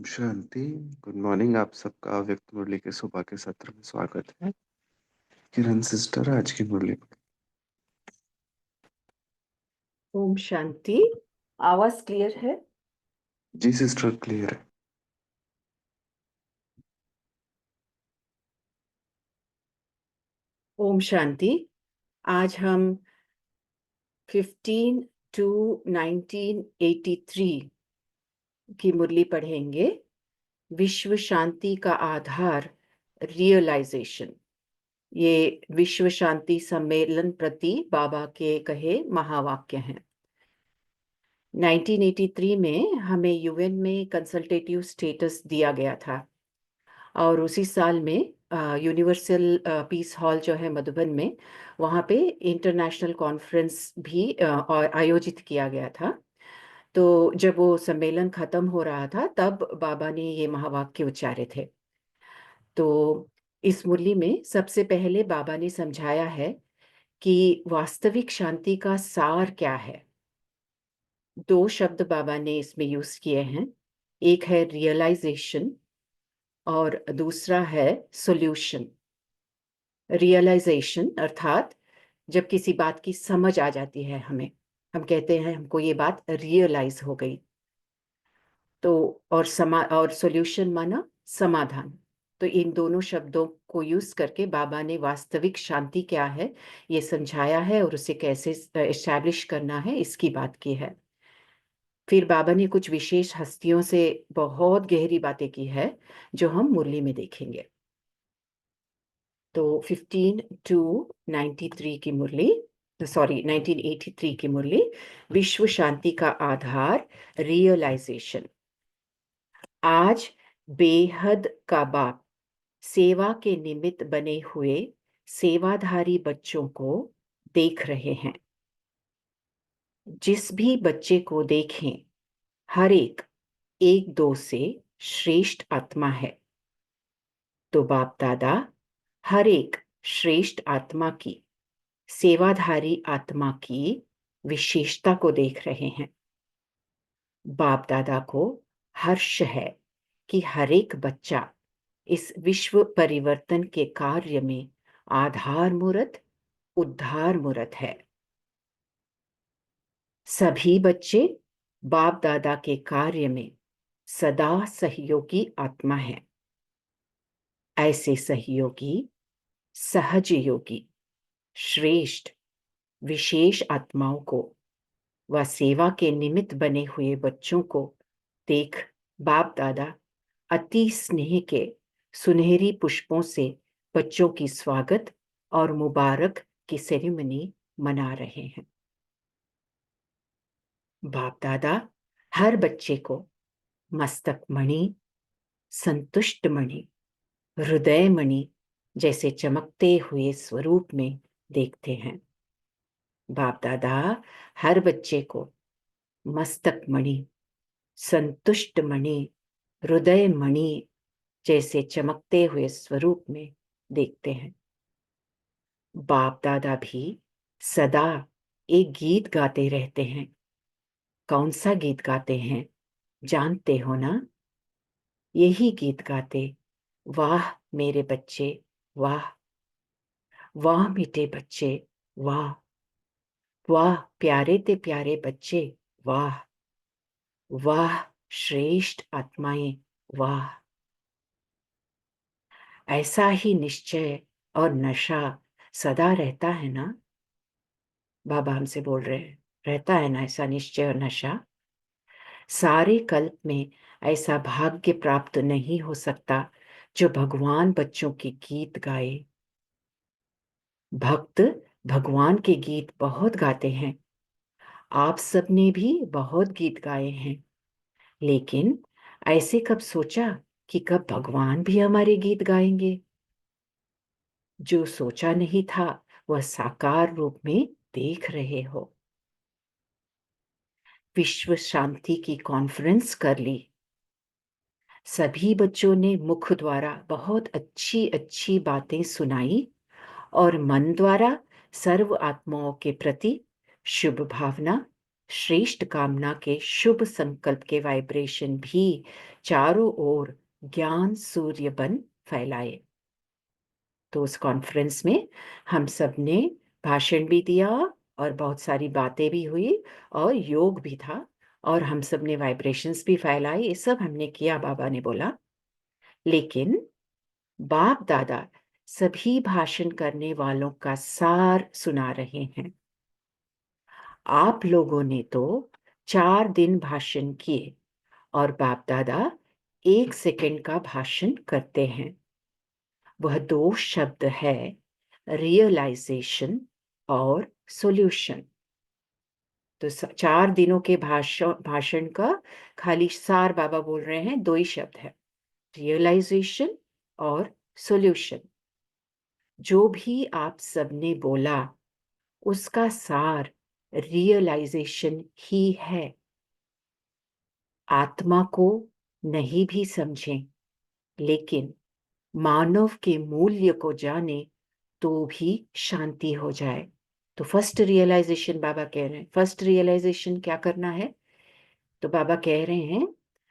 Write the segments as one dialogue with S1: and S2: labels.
S1: Om Shanti. Good morning. आप सबका व्यक्त मुरली के सुबह के सत्र में स्वागत है। किरण सिस्टर आज की मुरली पर।
S2: ओम शांति। आवाज क्लियर है?
S1: जी सिस्टर, क्लियर है।
S2: ओम शांति। आज हम 15 to 1983 की मुरली पढ़ेंगे। विश्व शांति का आधार रियलाइजेशन। ये विश्व शांति सम्मेलन प्रति बाबा के कहे महावाक्य हैं। 1983 में हमें यूएन में कंसल्टेटिव स्टेटस दिया गया था और उसी साल में यूनिवर्सल पीस हॉल जो है मधुबन में, वहाँ पे इंटरनेशनल कॉन्फ्रेंस भी आयोजित किया गया था। तो जब वो सम्मेलन खत्म हो रहा था तब बाबा ने ये महावाक्य उच्चारे थे। तो इस मुरली में सबसे पहले बाबा ने समझाया है कि वास्तविक शांति का सार क्या है। दो शब्द बाबा ने इसमें यूज किए हैं, एक है रियलाइजेशन और दूसरा है सॉल्यूशन। रियलाइजेशन अर्थात जब किसी बात की समझ आ जाती है हमें, हम कहते हैं हमको ये बात रियलाइज हो गई। तो और सॉल्यूशन माना समाधान। तो इन दोनों शब्दों को यूज करके बाबा ने वास्तविक शांति क्या है ये समझाया है और उसे कैसे एस्टैब्लिश करना है इसकी बात की है। फिर बाबा ने कुछ विशेष हस्तियों से बहुत गहरी बातें की है जो हम मुरली में देखेंगे। तो 15 to 93 की मुरली, सॉरी 1983 की मुरली, विश्व शांति का आधार रियलाइजेशन। आज बेहद का बाप सेवा के निमित्त बने हुए सेवाधारी बच्चों को देख रहे हैं। जिस भी बच्चे को देखें हर एक दो से श्रेष्ठ आत्मा है। तो बाप दादा हर एक श्रेष्ठ आत्मा की, सेवाधारी आत्मा की विशेषता को देख रहे हैं। बाप दादा को हर्ष है कि हर एक बच्चा इस विश्व परिवर्तन के कार्य में आधार मूर्त, उद्धार मूर्त है। सभी बच्चे बाप दादा के कार्य में सदा सहयोगी आत्मा है। ऐसे सहयोगी, सहज योगी, श्रेष्ठ, विशेष आत्माओं को व सेवा के निमित्त बने हुए बच्चों को देख बाप दादा अति स्नेह के सुनहरी पुष्पों से बच्चों की स्वागत और मुबारक की सेरेमनी मना रहे हैं। बाप दादा हर बच्चे को मस्तक मणि, संतुष्ट मणि, हृदय मणि जैसे चमकते हुए स्वरूप में देखते हैं। बाप दादा हर बच्चे को मस्तक मणि, संतुष्ट मणि, हृदय मणि जैसे चमकते हुए स्वरूप में देखते हैं। बाप दादा भी सदा एक गीत गाते रहते हैं। कौन सा गीत गाते हैं जानते हो ना? यही गीत गाते, वाह मेरे बच्चे वाह, वाह मीठे बच्चे वाह, वाह प्यारे ते प्यारे बच्चे वाह, वाह श्रेष्ठ आत्माएं वाह। ऐसा ही निश्चय और नशा सदा रहता है ना? बाबा हमसे बोल रहे हैं, रहता है ना ऐसा निश्चय और नशा? सारे कल्प में ऐसा भाग्य प्राप्त नहीं हो सकता जो भगवान बच्चों के गीत गाए। भक्त भगवान के गीत बहुत गाते हैं। आप सबने भी बहुत गीत गाए हैं, लेकिन ऐसे कब सोचा कि कब भगवान भी हमारे गीत गाएंगे? जो सोचा नहीं था वह साकार रूप में देख रहे हो। विश्व शांति की कॉन्फ्रेंस कर ली। सभी बच्चों ने मुख द्वारा बहुत अच्छी अच्छी बातें सुनाई और मन द्वारा सर्व आत्माओं के प्रति शुभ भावना, श्रेष्ठ कामना के शुभ संकल्प के वाइब्रेशन भी चारों ओर ज्ञान सूर्य बन फैलाए। तो उस कॉन्फ्रेंस में हम सब ने भाषण भी दिया और बहुत सारी बातें भी हुई और योग भी था और हम सब ने वाइब्रेशंस भी फैलाए। ये सब हमने किया, बाबा ने बोला। लेकिन बाप दादा सभी भाषण करने वालों का सार सुना रहे हैं। आप लोगों ने तो 4 दिन भाषण किए और बाप दादा 1 सेकंड का भाषण करते हैं। वह 2 शब्द है, रियलाइजेशन और सॉल्यूशन। तो 4 दिनों के भाषण का खाली सार बाबा बोल रहे हैं, 2 ही शब्द है, रियलाइजेशन और सॉल्यूशन। जो भी आप सबने बोला उसका सार रियलाइजेशन ही है। आत्मा को नहीं भी समझें, लेकिन मानव के मूल्य को जाने तो भी शांति हो जाए। तो फर्स्ट रियलाइजेशन बाबा कह रहे हैं, फर्स्ट रियलाइजेशन क्या करना है? तो बाबा कह रहे हैं,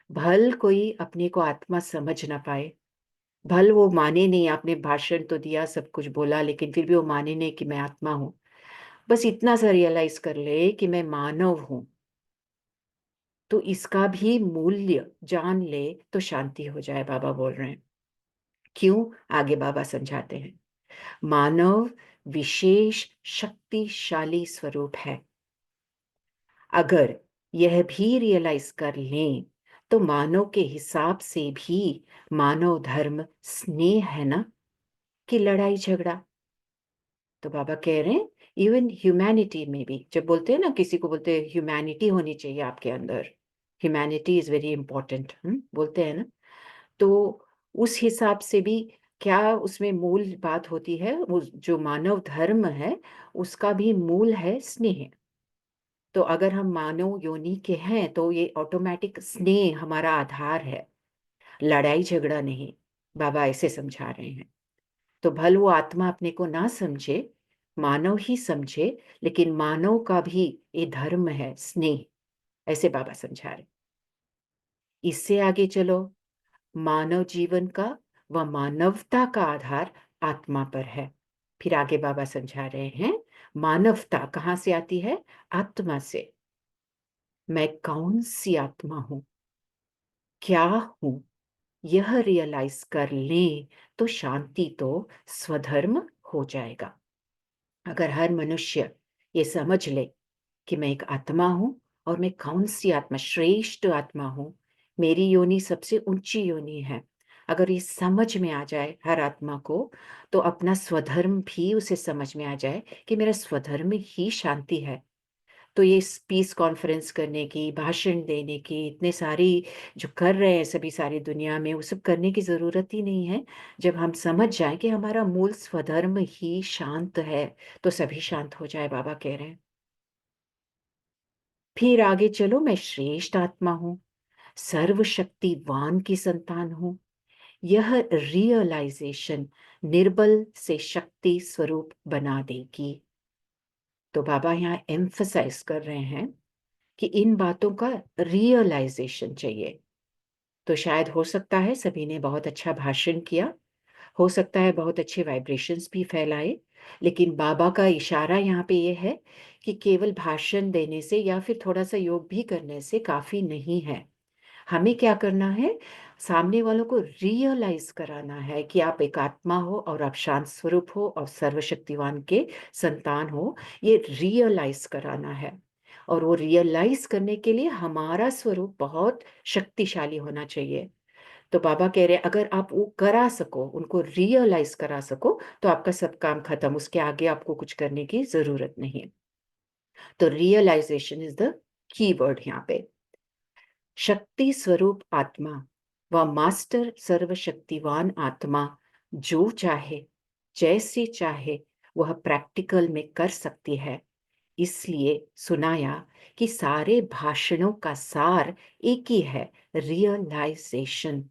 S2: भल कोई अपने को आत्मा समझ ना पाए, भल वो माने नहीं, आपने भाषण तो दिया, सब कुछ बोला, लेकिन फिर भी वो माने नहीं कि मैं आत्मा हूं। बस इतना सा रियलाइज कर ले कि मैं मानव हूं, तो इसका भी मूल्य जान ले तो शांति हो जाए, बाबा बोल रहे हैं। क्यों? आगे बाबा समझाते हैं। मानव विशेष शक्तिशाली स्वरूप है। अगर यह भी रियलाइज कर लें तो मानव के हिसाब से भी मानव धर्म स्नेह है ना, कि लड़ाई झगड़ा? तो बाबा कह रहे हैं, इवन ह्यूमैनिटी में भी, जब बोलते हैं ना, किसी को बोलते हैं ह्यूमैनिटी होनी चाहिए आपके अंदर, ह्यूमैनिटी इज वेरी इंपॉर्टेंट, बोलते हैं ना, तो उस हिसाब से भी क्या उसमें मूल बात होती है? वो जो मानव धर्म है उसका भी मूल है स्नेह। तो अगर हम मानव योनि के हैं तो ये ऑटोमेटिक स्नेह हमारा आधार है, लड़ाई झगड़ा नहीं। बाबा ऐसे समझा रहे हैं। तो भल वो आत्मा अपने को ना समझे, मानव ही समझे, लेकिन मानव का भी ये धर्म है स्नेह, ऐसे बाबा समझा रहे। इससे आगे चलो, मानव जीवन का व मानवता का आधार आत्मा पर है। फिर आगे बाबा समझा रहे हैं, मानवता कहाँ से आती है? आत्मा से। मैं कौन सी आत्मा हूं, क्या हूं, यह रियलाइज कर लें तो शांति तो स्वधर्म हो जाएगा। अगर हर मनुष्य ये समझ ले कि मैं एक आत्मा हूं और मैं कौन सी आत्मा, श्रेष्ठ आत्मा हूं, मेरी योनि सबसे ऊंची योनि है, अगर ये समझ में आ जाए हर आत्मा को, तो अपना स्वधर्म भी उसे समझ में आ जाए कि मेरा स्वधर्म ही शांति है। तो ये पीस कॉन्फ्रेंस करने की, भाषण देने की, इतने सारी जो कर रहे हैं सभी सारी दुनिया में, वो सब करने की ज़रूरत ही नहीं है। जब हम समझ जाएं कि हमारा मूल स्वधर्म ही शांत है, तो सभी शांत हो जाए, बाबा कह रहे हैं। फिर आगे चलो, मैं श्रेष्ठ आत्मा हूं, सर्वशक्तिवान की संतान हूं, यह रियलाइजेशन निर्बल से शक्ति स्वरूप बना देगी। तो बाबा यहाँ एम्फसाइज कर रहे हैं कि इन बातों का रियलाइजेशन चाहिए। तो शायद हो सकता है सभी ने बहुत अच्छा भाषण किया, हो सकता है बहुत अच्छे वाइब्रेशंस भी फैलाए, लेकिन बाबा का इशारा यहाँ पे ये है कि केवल भाषण देने से या फिर थोड़ा सा योग भी करने से काफी नहीं है। हमें क्या करना है? सामने वालों को रियलाइज कराना है कि आप एक आत्मा हो और आप शांत स्वरूप हो और सर्वशक्तिवान के संतान हो। ये रियलाइज कराना है, और वो रियलाइज करने के लिए हमारा स्वरूप बहुत शक्तिशाली होना चाहिए। तो बाबा कह रहे हैं, अगर आप वो करा सको, उनको रियलाइज करा सको, तो आपका सब काम खत्म, उसके आगे आपको कुछ करने की जरूरत नहीं। तो realisation is the key word यहाँ पे। शक्ति स्वरूप आत्मा व मास्टर सर्वशक्तिवान आत्मा जो चाहे, जैसे चाहे, वह प्रैक्टिकल में कर सकती है। इसलिए सुनाया कि सारे भाषणों का सार एक ही है, रियलाइजेशन।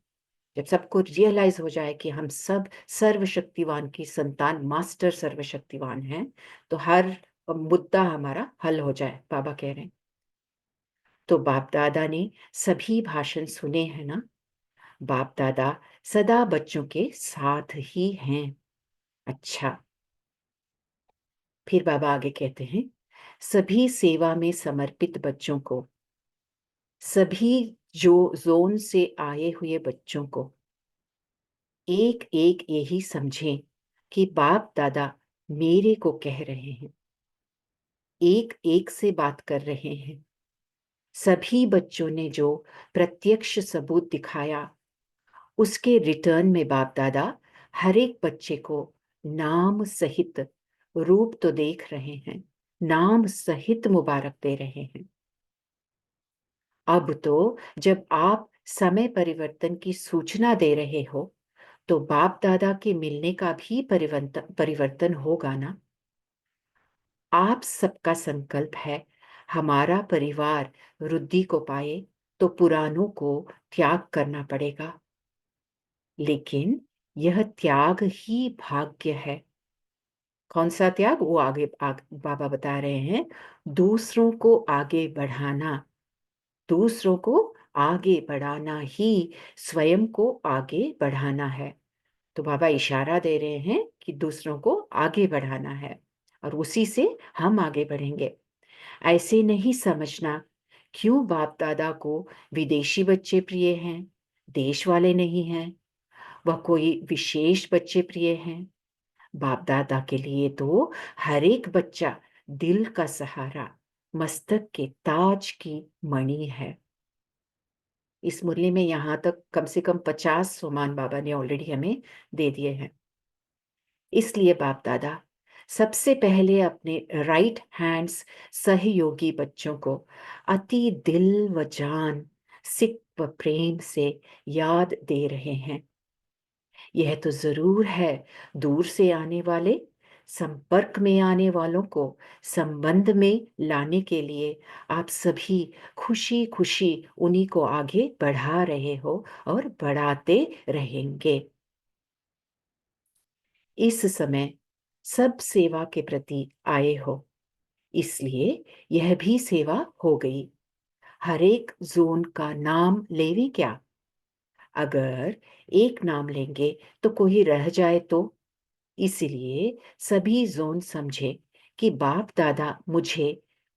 S2: जब सबको रियलाइज हो जाए कि हम सब सर्वशक्तिवान की संतान, मास्टर सर्वशक्तिवान हैं, तो हर मुद्दा हमारा हल हो जाए, बाबा कह रहे हैं। तो बाप दादा ने सभी भाषण सुने हैं ना। बाप दादा सदा बच्चों के साथ ही हैं। अच्छा, फिर बाबा आगे कहते हैं, सभी सेवा में समर्पित बच्चों को, सभी जो जोन से आए हुए बच्चों को एक एक यही समझें कि बाप दादा मेरे को कह रहे हैं, एक एक से बात कर रहे हैं। सभी बच्चों ने जो प्रत्यक्ष सबूत दिखाया, उसके रिटर्न में बाप दादा हर एक बच्चे को नाम सहित, रूप तो देख रहे हैं, नाम सहित मुबारक दे रहे हैं। अब तो जब आप समय परिवर्तन की सूचना दे रहे हो, तो बाप दादा के मिलने का भी परिवर्तन होगा ना। आप सबका संकल्प है हमारा परिवार वृद्धि को पाए, तो पुरानों को त्याग करना पड़ेगा। लेकिन यह त्याग ही भाग्य है। कौन सा त्याग? वो बाबा बता रहे हैं, दूसरों को आगे बढ़ाना। दूसरों को आगे बढ़ाना ही स्वयं को आगे बढ़ाना है। तो बाबा इशारा दे रहे हैं कि दूसरों को आगे बढ़ाना है, और उसी से हम आगे बढ़ेंगे। ऐसे नहीं समझना क्यों बाप दादा को विदेशी बच्चे प्रिय हैं, देश वाले नहीं हैं, वह कोई विशेष बच्चे प्रिय हैं। बाप दादा के लिए तो हर एक बच्चा दिल का सहारा, मस्तक के ताज की मणि है। इस मुरली में यहाँ तक कम से कम 50 सोमान बाबा ने ऑलरेडी हमें दे दिए हैं। इसलिए बाप दादा सबसे पहले अपने राइट हैंड्स सहयोगी बच्चों को अति दिल व जान, सिक व प्रेम से याद दे रहे हैं। यह तो जरूर है, दूर से आने वाले, संपर्क में आने वालों को संबंध में लाने के लिए आप सभी खुशी खुशी उन्हीं को आगे बढ़ा रहे हो और बढ़ाते रहेंगे। इस समय सब सेवा के प्रति आए हो, इसलिए यह भी सेवा हो गई। हर एक जोन का नाम लेवी क्या? अगर एक नाम लेंगे तो कोई रह जाए तो? इसलिए सभी जोन समझे कि बाप दादा मुझे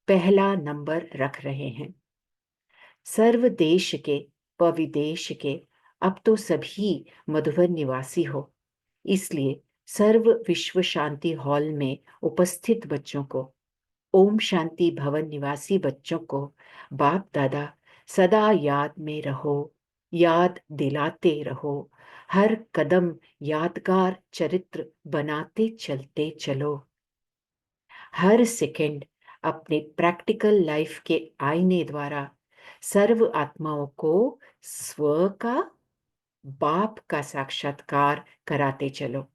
S2: पहला नंबर रख रहे हैं। सर्व देश के व विदेश के अब तो सभी मधुबन निवासी हो, इसलिए सर्व विश्व शांति हॉल में उपस्थित बच्चों को, ओम शांति भवन निवासी बच्चों को बाप दादा सदा याद में रहो, याद दिलाते रहो, हर कदम यादगार चरित्र बनाते चलते चलो। हर सेकंड अपने प्रैक्टिकल लाइफ के आईने द्वारा सर्व आत्माओं को स्व का, बाप का साक्षात्कार कराते चलो।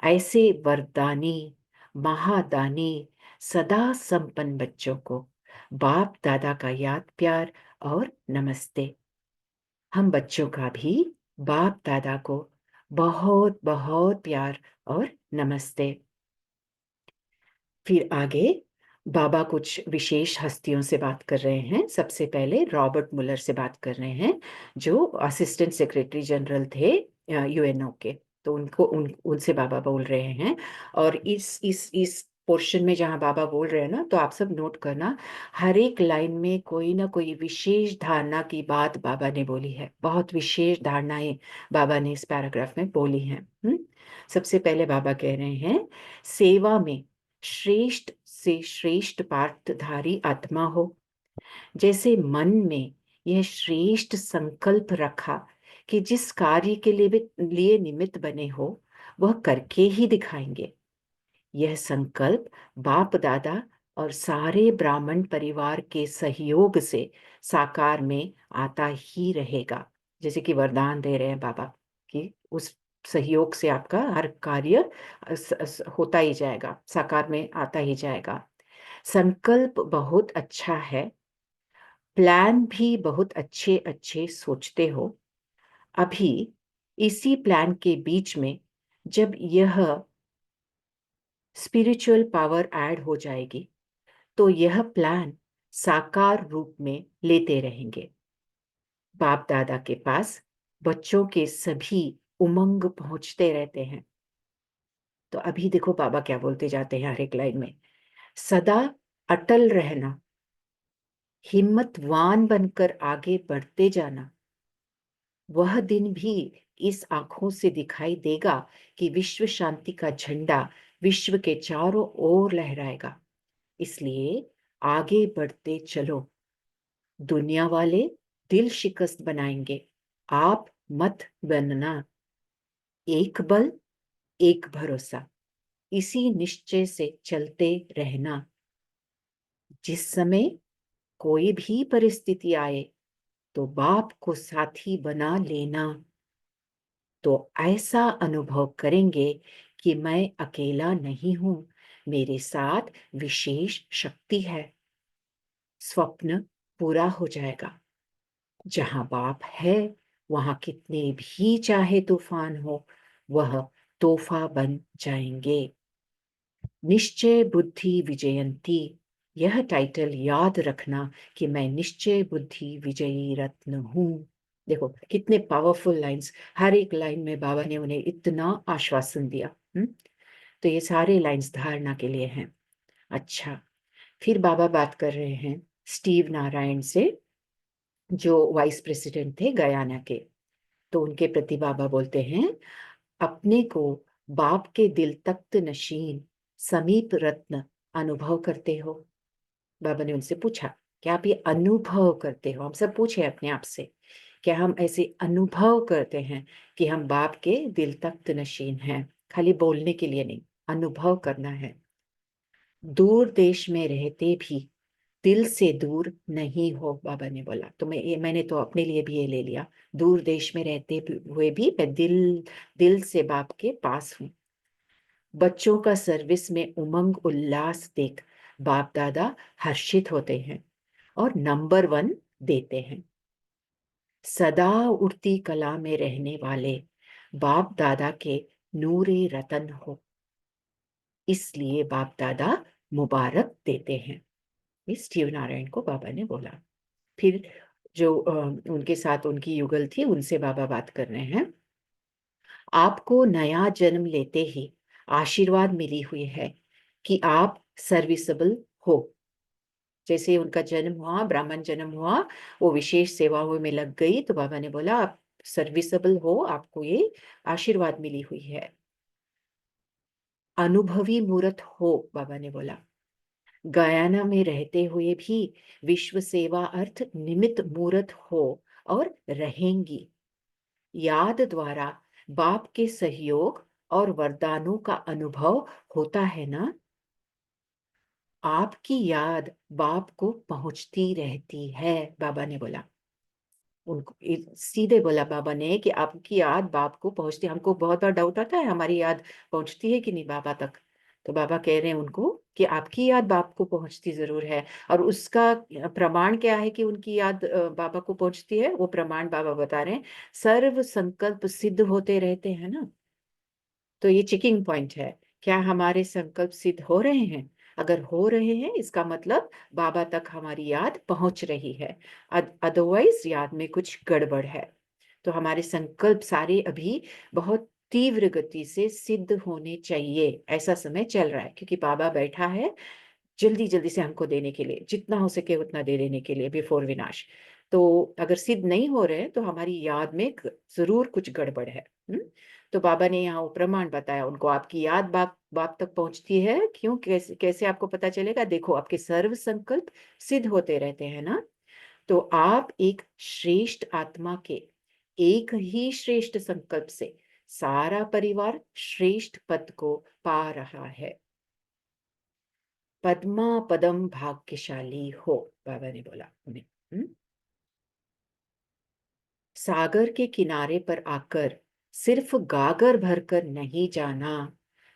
S2: ऐसे वरदानी, महादानी, सदा संपन्न बच्चों को बाप दादा का याद प्यार और नमस्ते। हम बच्चों का भी बाप दादा को बहुत बहुत प्यार और नमस्ते। फिर आगे बाबा कुछ विशेष हस्तियों से बात कर रहे हैं। सबसे पहले रॉबर्ट मुलर से बात कर रहे हैं, जो असिस्टेंट सेक्रेटरी जनरल थे यूएनओ के। तो उनसे बाबा बोल रहे हैं। और इस पोर्शन में जहाँ बाबा बोल रहे हैं ना, तो आप सब नोट करना, हर एक लाइन में कोई ना कोई विशेष धारणा की बात बाबा ने बोली है। बहुत विशेष धारणाएं बाबा ने इस पैराग्राफ में बोली हैं। सबसे पहले बाबा कह रहे हैं, सेवा में श्रेष्ठ से श्रेष्ठ पाठधारी आत्मा हो। जैसे मन में यह श्रेष्ठ संकल्प रखा कि जिस कार्य के लिए निमित्त बने हो, वह करके ही दिखाएंगे। यह संकल्प बाप दादा और सारे ब्राह्मण परिवार के सहयोग से साकार में आता ही रहेगा। जैसे कि वरदान दे रहे हैं बाबा कि उस सहयोग से आपका हर कार्य होता ही जाएगा, साकार में आता ही जाएगा। संकल्प बहुत अच्छा है, प्लान भी बहुत अच्छे अच्छे सोचते हो। अभी इसी प्लान के बीच में जब यह स्पिरिचुअल पावर ऐड हो जाएगी, तो यह प्लान साकार रूप में लेते रहेंगे। बाप दादा के पास बच्चों के सभी उमंग पहुंचते रहते हैं। तो अभी देखो बाबा क्या बोलते जाते हैं हर एक लाइन में। सदा अटल रहना, हिम्मतवान बनकर आगे बढ़ते जाना। वह दिन भी इस आंखों से दिखाई देगा कि विश्व शांति का झंडा विश्व के चारों ओर लहराएगा। इसलिए आगे बढ़ते चलो। दुनिया वाले दिल शिकस्त बनाएंगे, आप मत बनना। एक बल, एक भरोसा, इसी निश्चय से चलते रहना। जिस समय कोई भी परिस्थिति आए तो बाप को साथी बना लेना। तो ऐसा अनुभव करेंगे कि मैं अकेला नहीं हूं, मेरे साथ विशेष शक्ति है। स्वप्न पूरा हो जाएगा। जहां बाप है वहां कितने भी चाहे तूफान हो, वह तोहफा बन जाएंगे। निश्चय बुद्धि विजयंती, यह टाइटल याद रखना कि मैं निश्चय बुद्धि विजयी रत्न हूं। देखो कितने पावरफुल लाइंस, हर एक लाइन में बाबा ने उन्हें इतना आश्वासन दिया। तो ये सारे लाइंस धारणा के लिए हैं। अच्छा, फिर बाबा बात कर रहे हैं स्टीव नारायण से, जो वाइस प्रेसिडेंट थे गयाना के। तो उनके प्रति बाबा बोलते हैं, अपने को बाप के दिल तख्त नशीन समीप रत्न अनुभव करते हो। बाबा ने उनसे पूछा, क्या आप ये अनुभव करते हो? हम सब पूछे अपने आप से, क्या हम ऐसे अनुभव करते हैं कि हम बाप के दिल तख्त नशीन हैं? खाली बोलने के लिए नहीं, अनुभव करना है। दूर देश में रहते भी दिल से दूर नहीं हो, बाबा ने बोला। तो मैंने तो अपने लिए भी ये ले लिया, दूर देश में रहते हुए भी मैं दिल दिल से बाप के पास हूँ। बच्चों का सर्विस में उमंग उल्लास देख बाप दादा हर्षित होते हैं और नंबर 1 देते हैं। सदा उड़ती कला में रहने वाले बाप दादा के नूरे रतन हो, इसलिए बाप दादा मुबारक देते हैं। इस स्टीव नारायण को बाबा ने बोला। फिर जो उनके साथ उनकी युगल थी, उनसे बाबा बात कर रहे हैं। आपको नया जन्म लेते ही आशीर्वाद मिली हुई है कि आप सर्विसेबल हो। जैसे उनका जन्म हुआ, ब्राह्मण जन्म हुआ, वो विशेष सेवाओं में लग गई, तो बाबा ने बोला आप सर्विसेबल हो, आपको ये आशीर्वाद मिली हुई है। अनुभवी मूर्त हो, बाबा ने बोला। गयाना में रहते हुए भी विश्व सेवा अर्थ निमित्त मूर्त हो और रहेंगी। याद द्वारा बाप के सहयोग और वरदानों का अनुभव होता है ना। आपकी याद बाप को पहुंचती रहती है, बाबा ने बोला। उनको सीधे बोला बाबा ने कि आपकी याद बाप को पहुंचती। हमको बहुत बार डाउट आता है हमारी याद पहुंचती है कि नहीं बाबा तक। तो बाबा कह रहे हैं उनको कि आपकी याद बाप को पहुंचती जरूर है। और उसका प्रमाण क्या है कि उनकी याद बाबा को पहुंचती है? वो प्रमाण बाबा बता रहे हैं, सर्व संकल्प सिद्ध होते रहते हैं ना। तो ये चेकिंग पॉइंट है, क्या हमारे संकल्प सिद्ध हो रहे हैं? अगर हो रहे हैं इसका मतलब बाबा तक हमारी याद पहुंच रही है, अदरवाइज याद में कुछ गड़बड़ है। तो हमारे संकल्प सारे अभी बहुत तीव्र गति से सिद्ध होने चाहिए। ऐसा समय चल रहा है क्योंकि बाबा बैठा है जल्दी जल्दी से हमको देने के लिए, जितना हो सके उतना दे देने के लिए बिफोर विनाश। तो अगर सिद्ध नहीं हो रहे हैं तो हमारी याद में जरूर कुछ गड़बड़ है। तो बाबा ने यहाँ वो प्रमाण बताया उनको, आपकी याद बाप बाप तक पहुंचती है। क्यों? कैसे कैसे आपको पता चलेगा? देखो आपके सर्व संकल्प सिद्ध होते रहते हैं ना। तो आप एक श्रेष्ठ आत्मा के एक ही श्रेष्ठ संकल्प से सारा परिवार श्रेष्ठ पद को पा रहा है। पद्मा पदम भाग्यशाली हो, बाबा ने बोला उन्हें। सागर के किनारे पर आकर सिर्फ गागर भरकर नहीं जाना,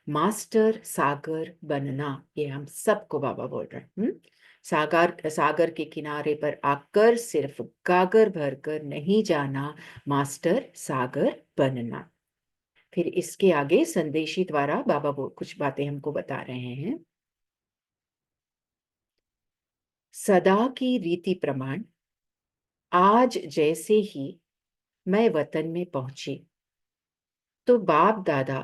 S2: मास्टर सागर बनना। ये हम सबको बाबा बोल रहे हैं। सागर सागर के किनारे पर आकर सिर्फ गागर भरकर नहीं जाना, मास्टर सागर बनना। फिर इसके आगे संदेशी द्वारा बाबा कुछ बातें हमको बता रहे हैं। सदा की रीति प्रमाण आज जैसे ही मैं वतन में पहुंची तो बाप दादा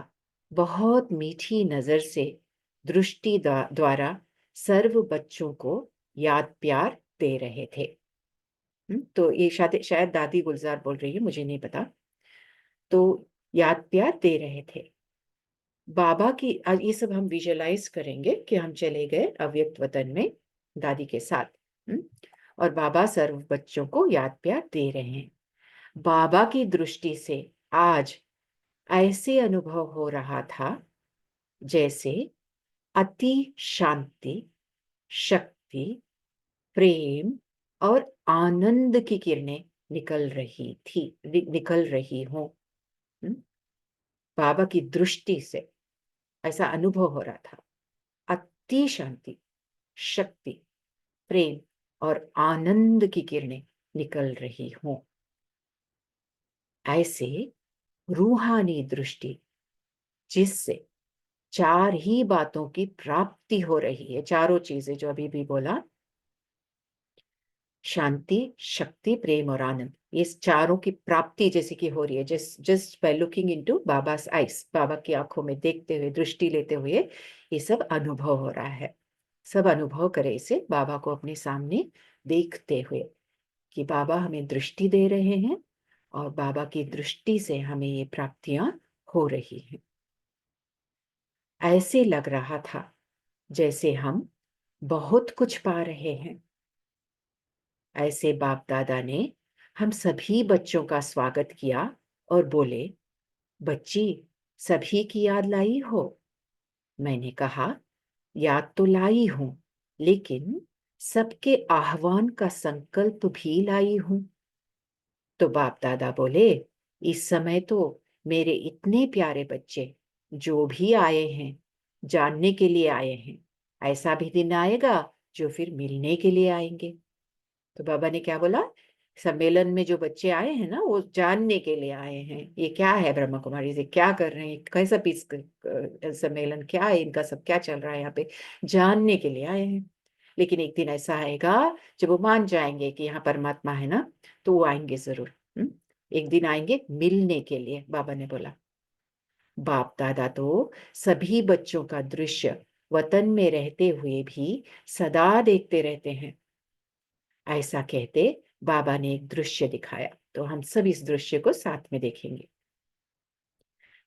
S2: बहुत मीठी नजर से दृष्टि द्वारा सर्व बच्चों को याद प्यार दे रहे थे। तो ये शायद दादी गुलजार बोल रही है, मुझे नहीं पता। तो याद प्यार दे रहे थे बाबा की। आज ये सब हम विजुअलाइज करेंगे कि हम चले गए अव्यक्त वतन में दादी के साथ। और बाबा सर्व बच्चों को याद प्यार दे रहे हैं। बाबा की दृष्टि से आज ऐसे अनुभव हो रहा था जैसे अति शांति, शक्ति, प्रेम और आनंद की किरणें निकल रही हों। बाबा की दृष्टि से ऐसा अनुभव हो रहा था, अति शांति, शक्ति, प्रेम और आनंद की किरणें निकल रही हों। ऐसे रूहानी दृष्टि जिससे चार ही बातों की प्राप्ति हो रही है, चारों चीजें जो अभी भी बोला, शांति, शक्ति, प्रेम और आनंद, ये चारों की प्राप्ति जैसे कि हो रही है just by looking into Baba's eyes, Baba की आंखों में देखते हुए, दृष्टि लेते हुए ये सब अनुभव हो रहा है। सब अनुभव करे इसे, बाबा को अपने सामने देखते हुए कि बाबा हमें दृष्टि दे रहे हैं और बाबा की दृष्टि से हमें ये प्राप्तियां हो रही हैं। ऐसे लग रहा था जैसे हम बहुत कुछ पा रहे हैं। ऐसे बाप दादा ने हम सभी बच्चों का स्वागत किया और बोले, बच्ची सभी की याद लाई हो? मैंने कहा, याद तो लाई हूं, लेकिन सबके आह्वान का संकल्प भी लाई हूं। तो बाप दादा बोले, इस समय तो मेरे इतने प्यारे बच्चे जो भी आए हैं जानने के लिए आए हैं, ऐसा भी दिन आएगा जो फिर मिलने के लिए आएंगे। तो बाबा ने क्या बोला, सम्मेलन में जो बच्चे आए हैं ना, वो जानने के लिए आए हैं ये क्या है, ब्रह्मा कुमारी से क्या कर रहे हैं, कैसा पीस सम्मेलन क्या है इनका, सब क्या चल रहा है यहाँ पे, जानने के लिए आए हैं। लेकिन एक दिन ऐसा आएगा जब वो मान जाएंगे कि यहाँ परमात्मा है ना, तो वो आएंगे जरूर। एक दिन आएंगे मिलने के लिए, बाबा ने बोला। बाप दादा तो सभी बच्चों का दृश्य वतन में रहते हुए भी सदा देखते रहते हैं। ऐसा कहते बाबा ने एक दृश्य दिखाया, तो हम सब इस दृश्य को साथ में देखेंगे।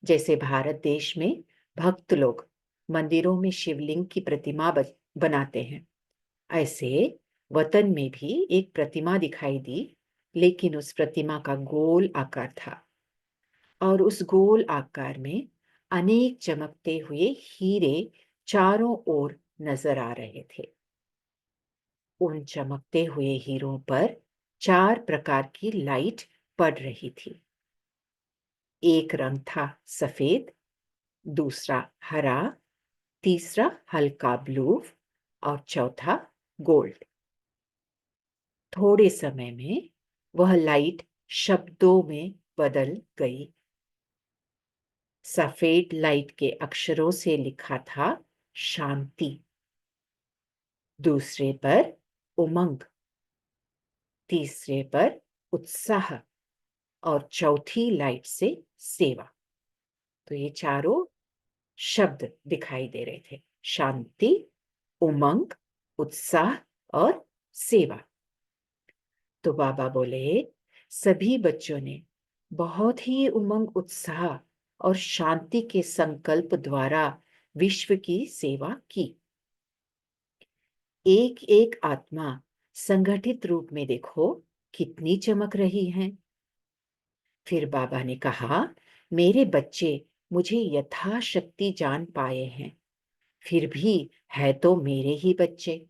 S2: जैसे भारत देश में भक्त लोग मंदिरों में शिवलिंग की प्रतिमा बनाते हैं, ऐसे वतन में भी एक प्रतिमा दिखाई दी, लेकिन उस प्रतिमा का गोल आकार था और उस गोल आकार में अनेक चमकते हुए हीरे चारों ओर नजर आ रहे थे। उन चमकते हुए हीरों पर 4 प्रकार की लाइट पड़ रही थी। एक रंग था सफेद, दूसरा हरा, तीसरा हल्का ब्लू और चौथा गोल्ड। थोड़े समय में वह लाइट शब्दों में बदल गई। सफेद लाइट के अक्षरों से लिखा था शांति, दूसरे पर उमंग, तीसरे पर उत्साह और चौथी लाइट से सेवा। तो ये चारों शब्द दिखाई दे रहे थे, शांति, उमंग, उत्साह और सेवा। तो बाबा बोले, सभी बच्चों ने बहुत ही उमंग, उत्साह और शांति के संकल्प द्वारा विश्व की सेवा की। एक एक आत्मा संगठित रूप में देखो कितनी चमक रही है। फिर बाबा ने कहा, मेरे बच्चे मुझे यथाशक्ति जान पाए हैं, फिर भी है तो मेरे ही बच्चे।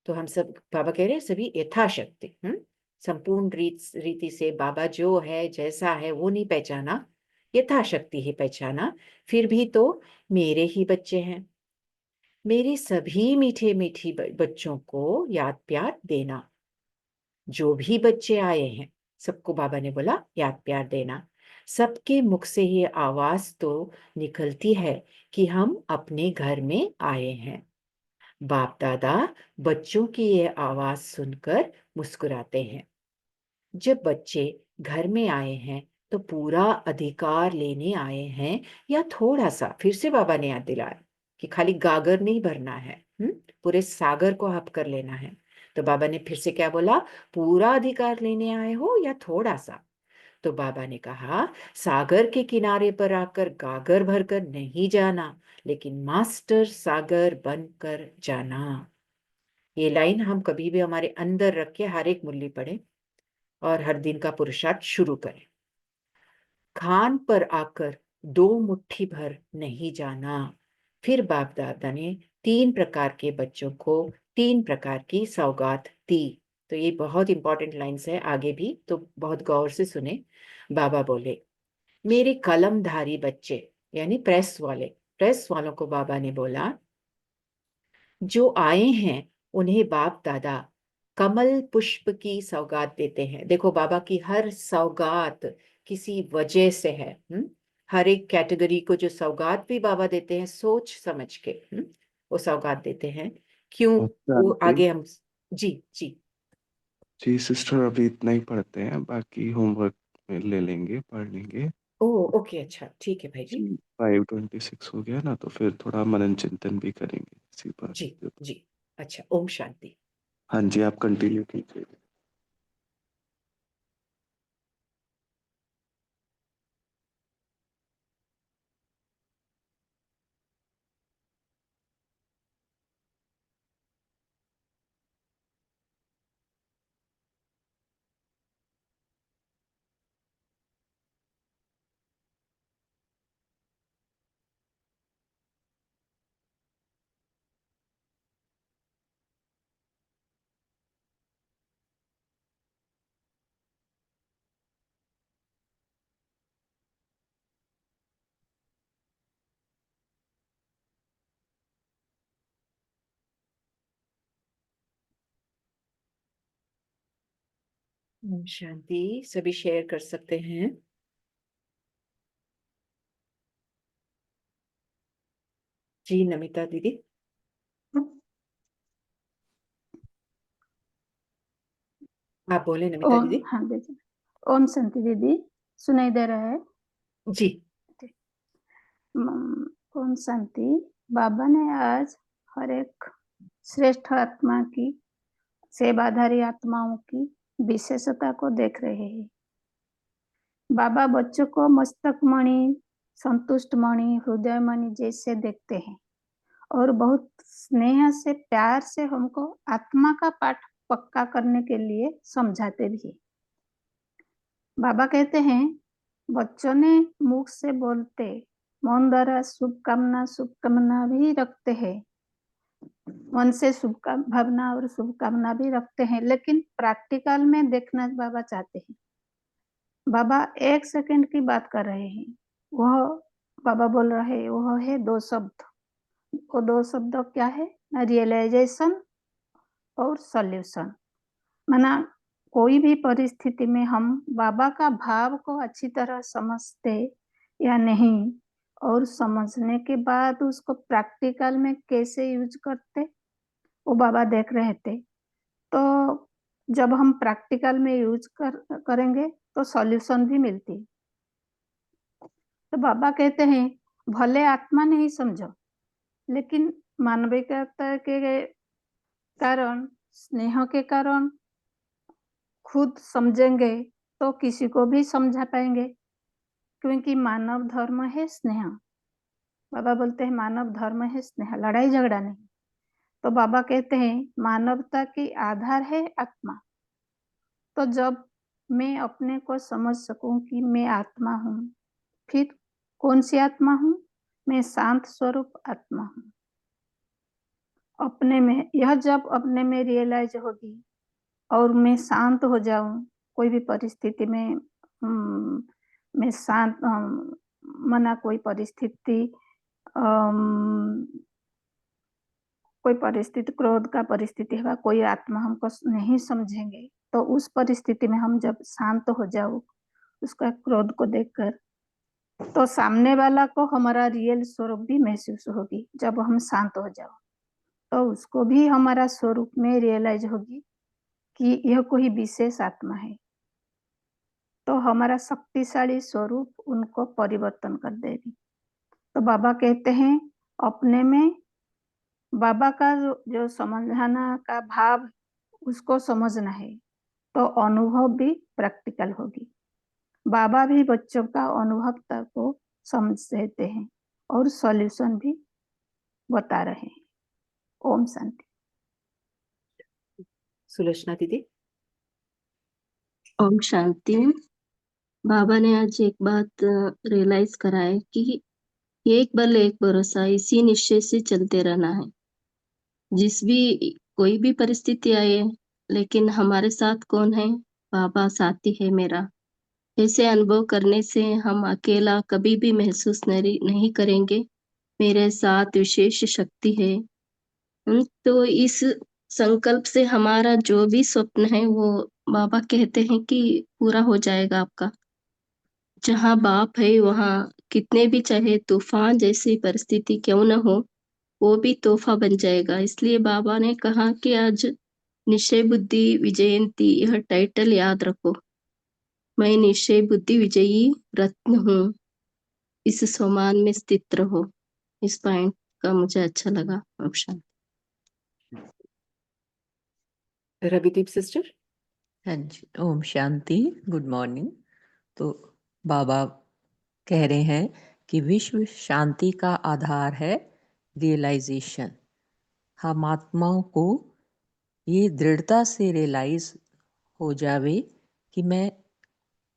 S2: तो हम सब, बाबा कह रहे हैं, सभी यथाशक्ति, संपूर्ण रीति से बाबा जो है जैसा है वो नहीं पहचाना, यथाशक्ति ही पहचाना, फिर भी तो मेरे ही बच्चे हैं। मेरे सभी मीठे मीठी बच्चों को याद प्यार देना। जो भी बच्चे आए हैं सबको बाबा ने बोला याद प्यार देना। सबके मुख से ये आवाज तो निकलती है कि हम अपने घर में आए हैं। बाप दादा बच्चों की ये आवाज सुनकर मुस्कुराते हैं। जब बच्चे घर में आए हैं तो पूरा अधिकार लेने आए हैं या थोड़ा सा, फिर से बाबा ने याद दिलाया कि खाली गागर नहीं भरना है, पूरे सागर को हप कर लेना है। तो बाबा ने फिर से क्या बोला, पूरा अधिकार लेने आए हो या थोड़ा सा? तो बाबा ने कहा, सागर के किनारे पर आकर गागर भरकर नहीं जाना, लेकिन मास्टर सागर बनकर जाना। ये लाइन हम कभी भी हमारे अंदर रख के हर एक मुरली पढ़े और हर दिन का पुरुषार्थ शुरू करें। खान पर आकर दो मुट्ठी भर नहीं जाना। फिर बाप दादा ने 3 प्रकार के बच्चों को 3 प्रकार की सौगात दी। तो ये बहुत इंपॉर्टेंट लाइन्स है, आगे भी तो बहुत गौर से सुने। बाबा बोले, मेरे कलमधारी बच्चे, यानी प्रेस वालों को बाबा ने बोला, जो आए हैं उन्हें बाप दादा कमल पुष्प की सौगात देते हैं। देखो, बाबा की हर सौगात किसी वजह से है। हर एक कैटेगरी को जो सौगात भी बाबा देते हैं, सोच समझ के वो सौगात देते हैं। क्यों?
S1: अच्छा
S2: वो
S1: आंटी।
S2: आगे हम, जी जी।
S1: जी सिस्टर, अभी इतना ही पढ़ते हैं, बाकी होमवर्क में ले लेंगे, पढ़ लेंगे।
S2: ओ ओके, अच्छा ठीक है भाई जी।
S1: जी 5:26 हो गया ना, तो फिर थोड़ा मनन चिंतन भी करेंगे इसी पर।
S2: जी जी। अच्छा, ओम शांति।
S1: हाँ जी, आप कंटिन्यू कीजिए।
S2: ओम शांति। सभी शेयर कर सकते हैं। जी नमिता दीदी, आप बोले नमिता
S3: ओम,
S2: दीदी।
S3: हाँ दीदी। ओम शांति दीदी, सुनाई दे रहा है?
S2: जी
S3: ओम शांति। बाबा ने आज हर एक श्रेष्ठ आत्मा की, सेवाधारी आत्माओं की विशेषता को देख रहे हैं। बाबा बच्चों को मस्तक मणि, संतुष्ट मणि, हृदय मणि जैसे देखते हैं और बहुत स्नेह से, प्यार से हमको आत्मा का पाठ पक्का करने के लिए समझाते भी हैं। बाबा कहते हैं, बच्चों ने मुख से बोलते, मन द्वारा शुभकामना भी रखते हैं, मन से भावना और शुभकामना भी रखते हैं, लेकिन प्रैक्टिकल में देखना बाबा चाहते हैं। बाबा 1 सेकंड की बात कर रहे हैं, वह बाबा बोल रहे हैं, वह है 2 शब्द। वो 2 शब्द क्या है? रियलाइजेशन और सॉल्यूशन। माना कोई भी परिस्थिति में हम बाबा का भाव को अच्छी तरह समझते या नहीं, और समझने के बाद उसको प्रैक्टिकल में कैसे यूज करते, वो बाबा देख रहे थे। तो जब हम प्रैक्टिकल में यूज करेंगे तो सॉल्यूशन भी मिलती। तो बाबा कहते हैं, भले आत्मा नहीं समझो, लेकिन मानविकता के कारण, स्नेह के कारण खुद समझेंगे तो किसी को भी समझा पाएंगे, क्योंकि मानव धर्म है स्नेह। बाबा बोलते हैं मानव धर्म है स्नेह, लड़ाई झगड़ा नहीं। तो बाबा कहते हैं मानवता की आधार है आत्मा। तो जब मैं अपने को समझ सकूं कि मैं आत्मा हूँ, फिर कौन सी आत्मा हूँ? मैं शांत स्वरूप आत्मा हूँ। अपने में, यह जब अपने में रियलाइज होगी और मैं शांत हो जाऊं, कोई भी परिस्थिति में मैं शांत, मना कोई परिस्थिति, कोई परिस्थिति, क्रोध का परिस्थिति है, कोई आत्मा हमको नहीं समझेंगे, तो उस परिस्थिति में हम जब शांत हो जाओ उसका क्रोध को देखकर, तो सामने वाला को हमारा रियल स्वरूप भी महसूस होगी जब हम शांत हो जाओ। तो उसको भी हमारा स्वरूप में रियलाइज होगी कि यह कोई विशेष आत्मा है, तो हमारा शक्तिशाली स्वरूप उनको परिवर्तन कर देगी। तो बाबा कहते हैं अपने में बाबा का जो समझाना का भाव उसको समझना है, तो अनुभव भी प्रैक्टिकल होगी। बाबा भी बच्चों का अनुभवता को समझते हैं और सॉल्यूशन भी बता रहे हैं। ओम शांति।
S2: सुलोचना दीदी।
S4: ओम शांति। बाबा ने आज एक बात रियलाइज कराए कि एक बल एक भरोसा इसी निश्चय से चलते रहना है। जिस भी कोई भी परिस्थिति आए, लेकिन हमारे साथ कौन है? बाबा साथी है मेरा। ऐसे अनुभव करने से हम अकेला कभी भी महसूस नहीं करेंगे। मेरे साथ विशेष शक्ति है। तो इस संकल्प से हमारा जो भी स्वप्न है वो बाबा कहते हैं कि पूरा हो जाएगा आपका। जहाँ बाप है वहाँ कितने भी चाहे तूफान जैसी परिस्थिति क्यों न हो, वो भी तोहफा बन जाएगा। इसलिए बाबा ने कहा कि आज निश्चय बुद्धि विजयंती, यह टाइटल याद रखो। मैं निश्चय बुद्धि विजयी रत्न हूँ, इस सम्मान में स्थित रहो। इस पॉइंट का मुझे अच्छा लगा। Option
S2: Ravideep sister.
S5: हाँ जी, ओम शांति, गुड मॉर्निंग। तो बाबा कह रहे हैं कि विश्व शांति का आधार है रियलाइजेशन। हम आत्माओं को ये दृढ़ता से रियलाइज हो जावे कि मैं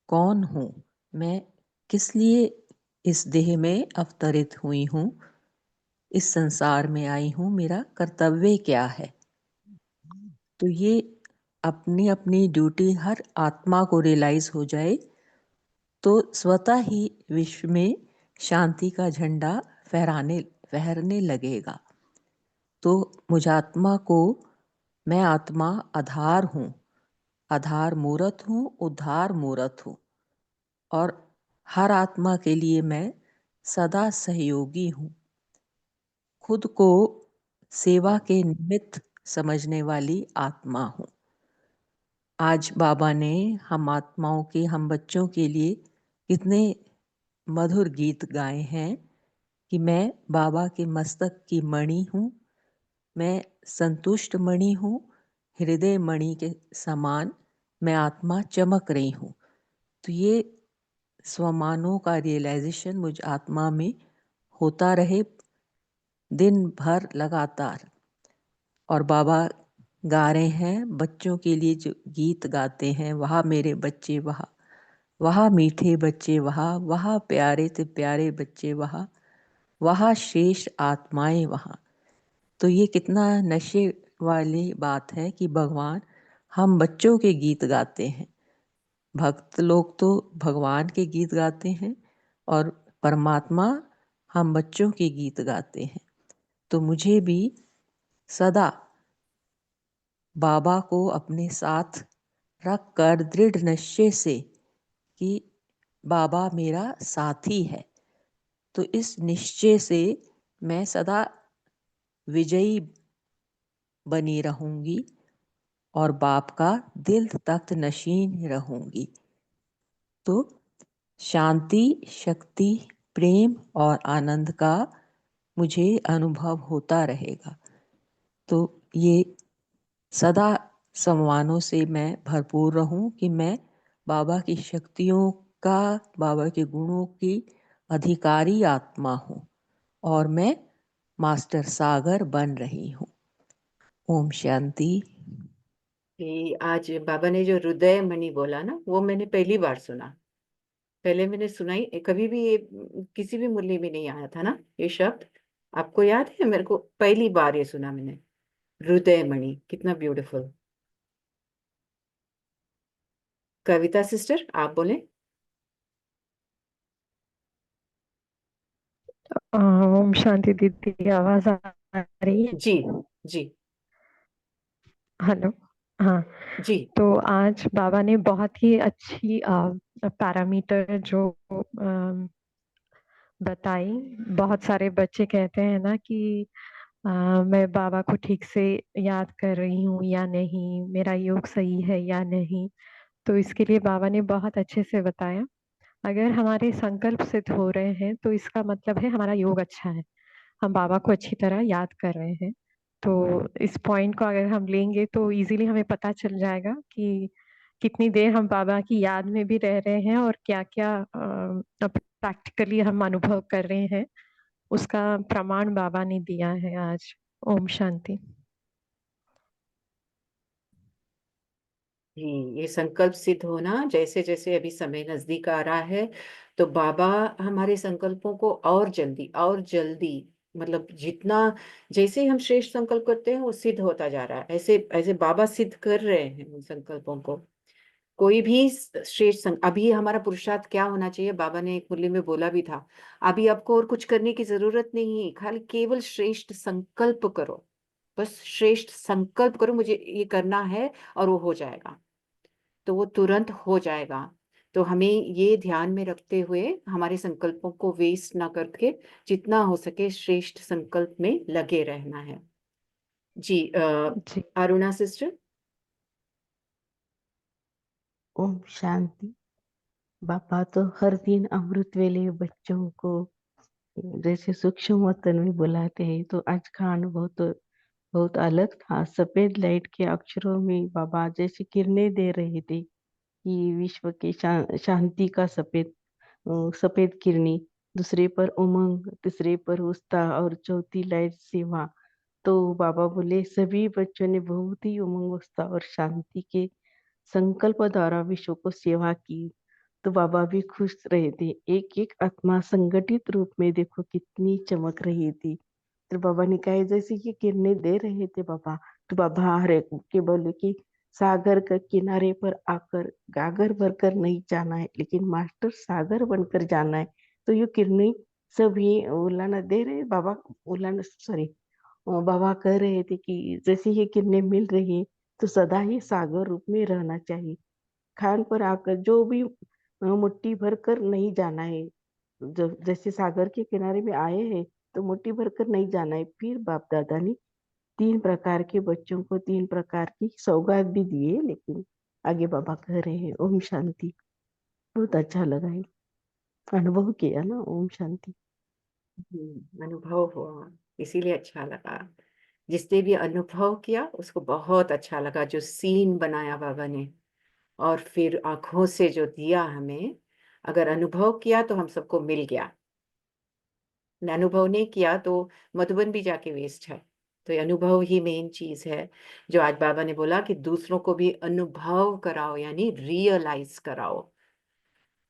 S5: कौन हूँ, मैं किस लिए इस देह में अवतरित हुई हूँ, इस संसार में आई हूँ, मेरा कर्तव्य क्या है। तो ये अपनी अपनी ड्यूटी हर आत्मा को रियलाइज हो जाए तो स्वतः ही विश्व में शांति का झंडा फहरने लगेगा। तो मुझ आत्मा को, मैं आत्मा आधार हूँ, आधार मूर्त हूँ, उद्धार मूर्त हूँ, और हर आत्मा के लिए मैं सदा सहयोगी हूँ। खुद को सेवा के निमित्त समझने वाली आत्मा हूँ। आज बाबा ने हम आत्माओं के, हम बच्चों के लिए कितने मधुर गीत गाए हैं कि मैं बाबा के मस्तक की मणि हूँ, मैं संतुष्ट मणि हूँ, हृदय मणि के समान मैं आत्मा चमक रही हूँ। तो ये स्वमानों का रियलाइजेशन मुझ आत्मा में होता रहे दिन भर लगातार। और बाबा गा रहे हैं बच्चों के लिए, जो गीत गाते हैं, वहाँ मेरे बच्चे वहाँ, वहाँ मीठे बच्चे वहाँ, वहाँ प्यारे से प्यारे बच्चे वहाँ, वहाँ श्रेष्ठ आत्माएं वहाँ। तो ये कितना नशे वाली बात है कि भगवान हम बच्चों के गीत गाते हैं। भक्त लोग तो भगवान के गीत गाते हैं और परमात्मा हम बच्चों के गीत गाते हैं। तो मुझे भी सदा बाबा को अपने साथ रख कर दृढ़ निश्चय से कि बाबा मेरा साथी है, तो इस निश्चय से मैं सदा विजयी बनी रहूंगी और बाप का दिल तख्त नशीन रहूंगी। तो शांति, शक्ति, प्रेम और आनंद का मुझे अनुभव होता रहेगा। तो ये सदा सम्मानों से मैं भरपूर रहूं कि मैं बाबा की शक्तियों का, बाबा के गुणों की अधिकारी आत्मा हूँ और मैं मास्टर सागर बन रही हूँ। ओम शांति।
S2: कि आज बाबा ने जो हृदय मणि बोला ना, वो मैंने पहली बार सुना। पहले मैंने सुनाई कभी भी, ये किसी भी मुरली में नहीं आया था ना ये शब्द। आपको याद है? मेरे को पहली बार ये सुना मैंने, हृदय मणि। कितना ब्यूटीफुल। कविता सिस्टर आप बोले।
S6: ओम शांति दीदी, आवाज आ रही है?
S2: जी जी
S6: हेलो। हाँ,
S2: जी।
S6: तो आज बाबा ने बहुत ही अच्छी पैरामीटर जो बताई। बहुत सारे बच्चे कहते हैं ना कि मैं बाबा को ठीक से याद कर रही हूँ या नहीं, मेरा योग सही है या नहीं। तो इसके लिए बाबा ने बहुत अच्छे से बताया। अगर हमारे संकल्प सिद्ध हो रहे हैं तो इसका मतलब है हमारा योग अच्छा है, हम बाबा को अच्छी तरह याद कर रहे हैं। तो इस पॉइंट को अगर हम लेंगे तो इजीली हमें पता चल जाएगा कि कितनी देर हम बाबा की याद में भी रह रहे हैं और क्या क्या प्रैक्टिकली हम अनुभव कर रहे हैं। उसका प्रमाण बाबा ने दिया है आज। ओम शांति।
S2: ये संकल्प सिद्ध होना, जैसे जैसे अभी समय नजदीक आ रहा है तो बाबा हमारे संकल्पों को और जल्दी मतलब जितना जैसे ही हम श्रेष्ठ संकल्प करते हैं वो सिद्ध होता जा रहा है। ऐसे ऐसे बाबा सिद्ध कर रहे हैं उन संकल्पों को। कोई भी अभी हमारा पुरुषार्थ क्या होना चाहिए, बाबा ने एक मुरली में बोला भी था, अभी आपको और कुछ करने की जरूरत नहीं है, खाली केवल श्रेष्ठ संकल्प करो। बस श्रेष्ठ संकल्प करो, मुझे ये करना है, और वो हो जाएगा। तो वो तुरंत हो जाएगा। तो हमें ये ध्यान में रखते हुए हमारे संकल्पों को वेस्ट ना करके जितना हो सके श्रेष्ठ संकल्प में लगे रहना है। जी
S6: जी
S2: अरुणा सिस्टर।
S7: ओम शांति। बाबा तो हर दिन अमृत वेले बच्चों को जैसे सूक्ष्म वतन में बुलाते हैं, तो आज का अनुभव तो बहुत अलग था। सफेद लाइट के अक्षरों में बाबा जैसे किरणें दे रहे थे कि विश्व के शांति का सफेद किरणी। दूसरे पर उमंग, तीसरे पर उत्साह और चौथी लाइट सेवा। तो बाबा बोले सभी बच्चों ने बहुत ही उमंग, उत्साह और शांति के संकल्प द्वारा विश्व को सेवा की। तो बाबा भी खुश रहे थे। एक एक आत्मा संगठित रूप में देखो कितनी चमक रही थी। तो बाबा ने कहा जैसे ये किरणें दे रहे थे बाबा, तो बाबा हर एक के बोले कि सागर के किनारे पर आकर गागर भरकर नहीं जाना है, लेकिन मास्टर सागर बनकर जाना है। तो ये किरणें सभी उलाना दे रहे बाबा, उलाना सॉरी बाबा कह रहे थे कि जैसे ये किरणें मिल रही है तो सदा ही सागर रूप में रहना चाहिए। खान पर आकर जो भी मुट्ठी भर कर नहीं जाना है। जब जैसे सागर के किनारे में आए हैं तो मुट्ठी भर कर नहीं जाना है। फिर बाप दादा ने 3 प्रकार के बच्चों को 3 प्रकार की सौगात भी दिए। लेकिन आगे बाबा कह रहे हैं ओम शांति। बहुत अच्छा लगा है, अनुभव किया ना। ओम शांति।
S2: अनुभव हुआ इसीलिए अच्छा लगा। जिसने भी अनुभव किया उसको बहुत अच्छा लगा, जो सीन बनाया बाबा ने और फिर आंखों से जो दिया हमें। अगर अनुभव किया तो हम सबको मिल गया, अनुभव नहीं किया तो मधुबन भी जाके वेस्ट है। तो ये अनुभव ही मेन चीज है, जो आज बाबा ने बोला कि दूसरों को भी अनुभव कराओ, यानी रियलाइज कराओ।